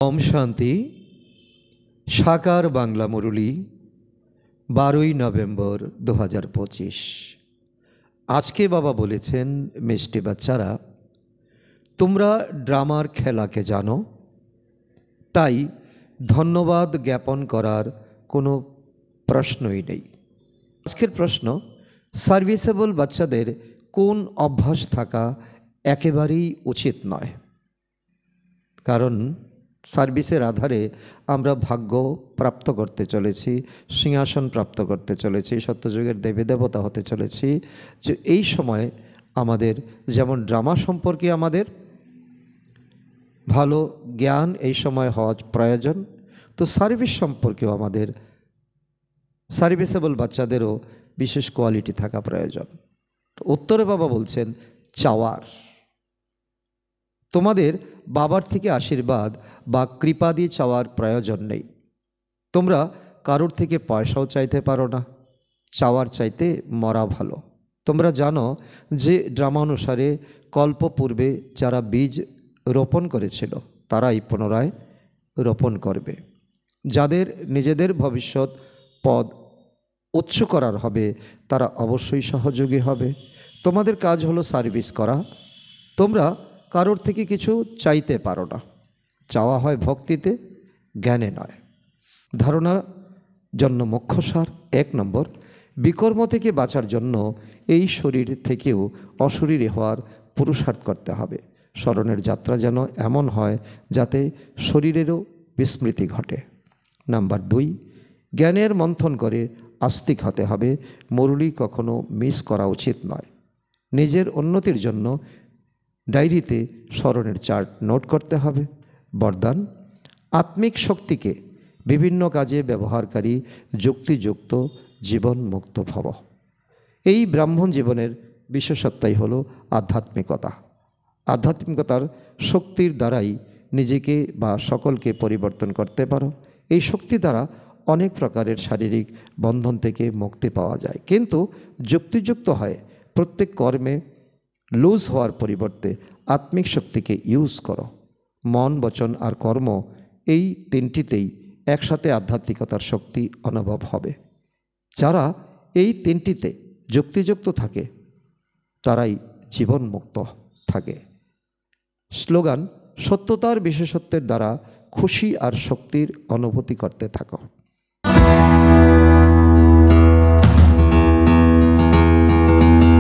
ওম শান্তি। সাকার বাংলা মুরলী 12ই নভেম্বর 2025। আজকে বাবা বলেছেন, মিষ্টি বাচ্চারা, তোমরা ড্রামার খেলাকে জানো, তাই ধন্যবাদ জ্ঞাপন করার কোনো প্রশ্নই নেই। আজকের প্রশ্ন, সার্ভিসেবল বাচ্চাদের কোন অভ্যাস থাকা একেবারেই উচিত নয়। কারণ সার্ভিসের আধারে আমরা ভাগ্য প্রাপ্ত করতে চলেছি, সিংহাসন প্রাপ্ত করতে চলেছি, সত্যযুগের দেবী দেবতা হতে চলেছি। যে এই সময় আমাদের যেমন ড্রামা সম্পর্কে আমাদের ভালো জ্ঞান এই সময় হওয়া প্রয়োজন, তো সার্ভিস সম্পর্কেও আমাদের সার্ভিসেবল বাচ্চাদেরও বিশেষ কোয়ালিটি থাকা প্রয়োজন। তো উত্তরে বাবা বলছেন, চাওয়ার। তোমাদের বাবার থেকে আশীর্বাদ বা কৃপা দিয়ে চাওয়ার প্রয়োজন নেই। তোমরা কারোর থেকে পয়সাও চাইতে পারো না, চাওয়ার চাইতে মরা ভালো। তোমরা জানো যে ড্রামা অনুসারে কল্প পূর্বে যারা বীজ রোপণ করেছিল তারাই পুনরায় রোপণ করবে। যাদের নিজেদের ভবিষ্যৎ পদ উচ্চ করার হবে তারা অবশ্যই সহযোগী হবে। তোমাদের কাজ হলো সার্ভিস করা। তোমরা কারোর থেকে কিছু চাইতে পারো না। চাওয়া হয় ভক্তিতে, জ্ঞানে নয়। ধারণার জন্য মুখ্য সার 1 নম্বর, বিকর্ম থেকে বাঁচার জন্য এই শরীর থেকেও অশরীরী হওয়ার পুরুষার্থ করতে হবে। স্মরণের যাত্রা যেন এমন হয় যাতে শরীরেরও বিস্মৃতি ঘটে। নাম্বার 2, জ্ঞানের মন্থন করে আস্তিক হতে হবে। মুরলী কখনো মিস করা উচিত নয়। নিজের উন্নতির জন্য ডায়েরিতে স্মরণের চার্ট নোট করতে হবে। বরদান, আত্মিক শক্তিকে বিভিন্ন কাজে ব্যবহারকারী যুক্তিযুক্ত জীবন মুক্ত ভব। এই ব্রাহ্মণ জীবনের বিশেষত্বই হলো আধ্যাত্মিকতা। আধ্যাত্মিকতার শক্তির দ্বারাই নিজেকে বা সকলকে পরিবর্তন করতে পারো। এই শক্তি দ্বারা অনেক প্রকারের শারীরিক বন্ধন থেকে মুক্তি পাওয়া যায়, কিন্তু যুক্তিযুক্ত হয় প্রত্যেক কর্মে লুজ হওয়ার পরিবর্তে আত্মিক শক্তিকে ইউজ করো। মন, বচন আর কর্ম, এই তিনটিতেই একসাথে আধ্যাত্মিকতার শক্তি অনুভব হবে। যারা এই তিনটিতে যুক্তিযুক্ত থাকে তারাই জীবন মুক্ত থাকে। স্লোগান, সত্যতার বিশেষত্বের দ্বারা খুশি আর শক্তির অনুভূতি করতে থাকো।